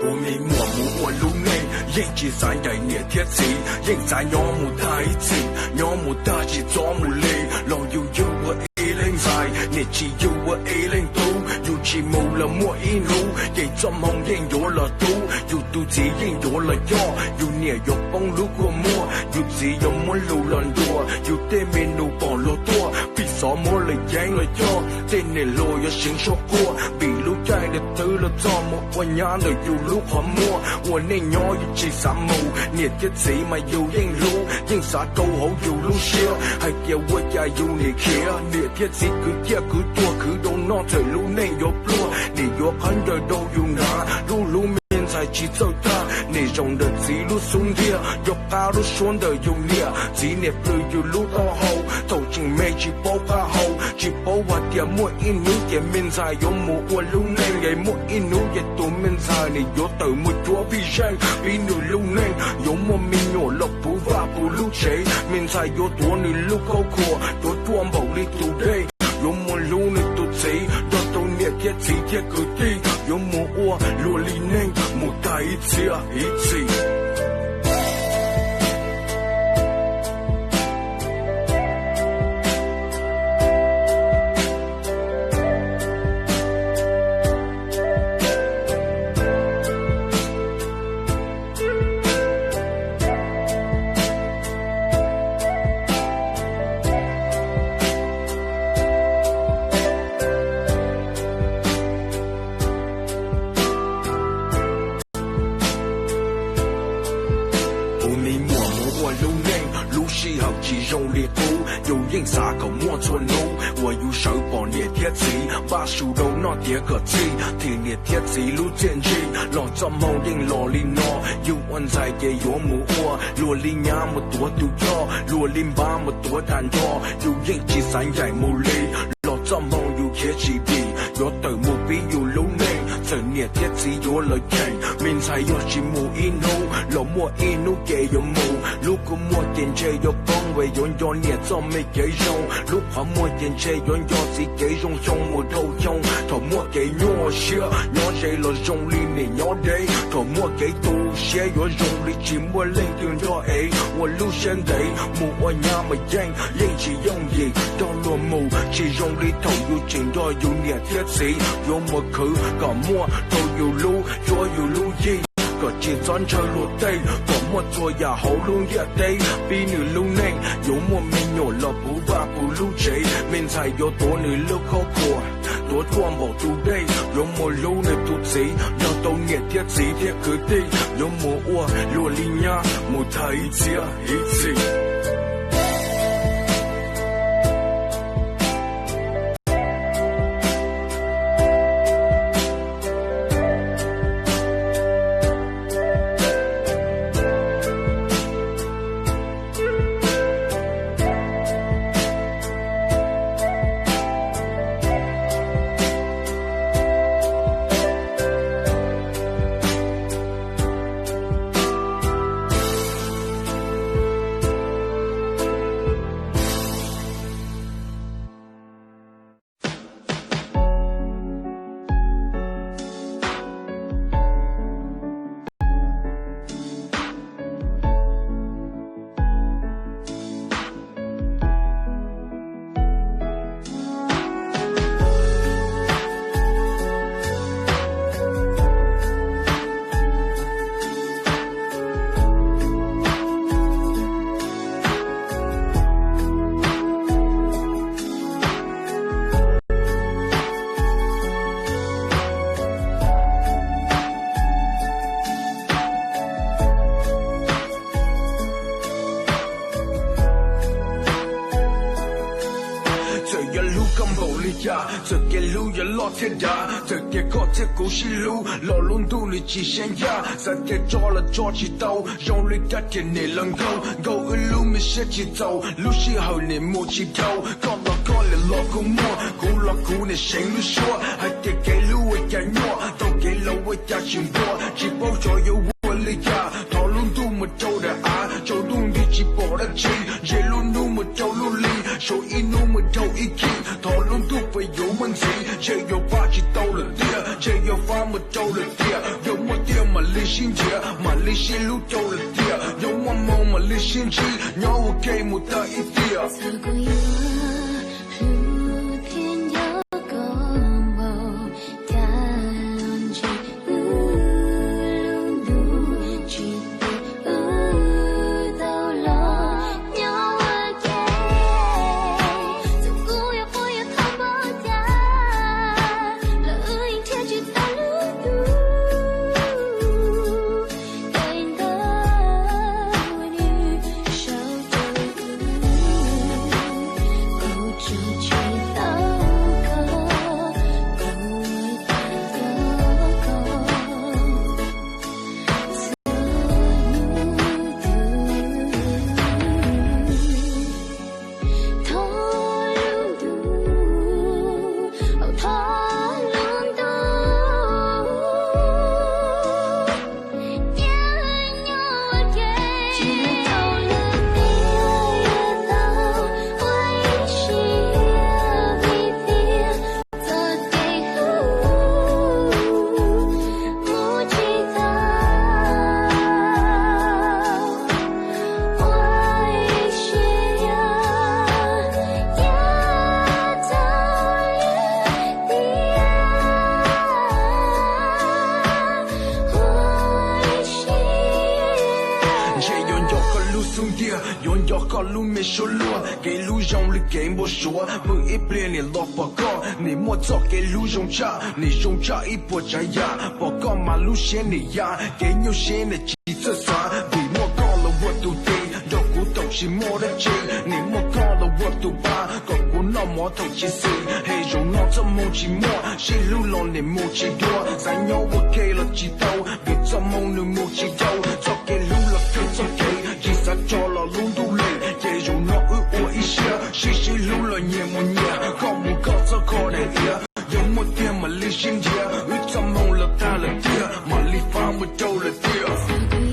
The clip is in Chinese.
我没默默我路内，人际三代年天气，人在鸟木太子，鸟木大气做木里，老有我100在，年纪有我100度，有气冇了莫一路，人做梦人有了度，有肚子人有了腰，有年有帮路过莫，有自有莫路乱多，有对面路帮路多，比什么了眼了腰，对你路有心说过，比路在的得了怎么我伢的有路还莫，我那鸟有气三木，年天气嘛有人路，人啥都好有路些，还叫我家有你看，年天气佢一佢多佢都拿在路内有多，你有看的都有拿，路面才去走的，你用的自路松点，有大路选的有列，今年不有路到后，头进没去包卡后，去包话点莫一路点面才有莫我路内嘅莫一路嘅多面才你有到莫多比人，比你路内有莫面有落不发不路谁，面才有多你路口阔，多多冇你土地。有莫路你都知，到到年天气天个地，有莫我罗里内莫大一次啊一次。啥个莫做路，我有手帮你贴纸，把树路那贴个字，替你贴纸路见证，老怎么人老里孬，有วัน在嘅有木我，罗里伢么多都要，罗里巴么多单多，有人去山在木里，老怎么有贴纸笔，有对木笔有路内，这年贴纸有了看，面才有是木一路，老莫一路嘅有木，如果莫点这有帮为用有年怎么给用，如果莫点这用有自己用用木头用，头莫给鸟些，鸟谁了用力你鸟得，头莫给多些有用力只莫领用鸟哎，我路线得木我伢么人，人只用力到落木，只用力头有劲到有年贴纸，有莫去搞莫都有路，左有路一。个节转车落地，个莫做也好路也得，比你路内有莫没有了不怕不路贼，面才有多你路口阔，多多冇土地，有莫路你土贼，要到年贴纸贴个地，有莫我罗里伢莫太一次一次。这个路也老天涯，这个高铁故事路，老龙都你极限呀，三天抓了抓起刀，用力改天你能够，够一路没写起走，路时候你摸起头，搞了搞了老古摸，古老古你心里说，还得给路我家鸟，都给了我家心多，只保所有我的家，讨论都没走的啊，就动力只保的气，这路路没走路力，手一路没走一气，讨论都会有问题，这有把起到了点，这有发没走了点，有没点。心结，玛丽心路走了跌，有我梦玛丽心机，让我给我的一点。走过一路天有个梦，天lon去路路去的都落鸟儿给，走过也不也看不见，了影贴去的路途，给的女手着不知去到个不用药好路没收路，给路用力给我说，不一变你落报告，你莫早给路用茶，你用茶一波摘呀，报告马路线你呀，给牛线的几次刷，比莫高了我都低，肉骨头是莫的劲，你莫高了我都把，高骨脑莫头起死，黑肉脑怎么寂寞，西路龙你莫起多，三幺我给了几头，别做梦你莫起头，早给路了给早给。在着了龙都累，也有那我一些，西西路了年么年，高木高早高的夜，有么点么离心结，遇着梦了淡了点，马里发我走了点。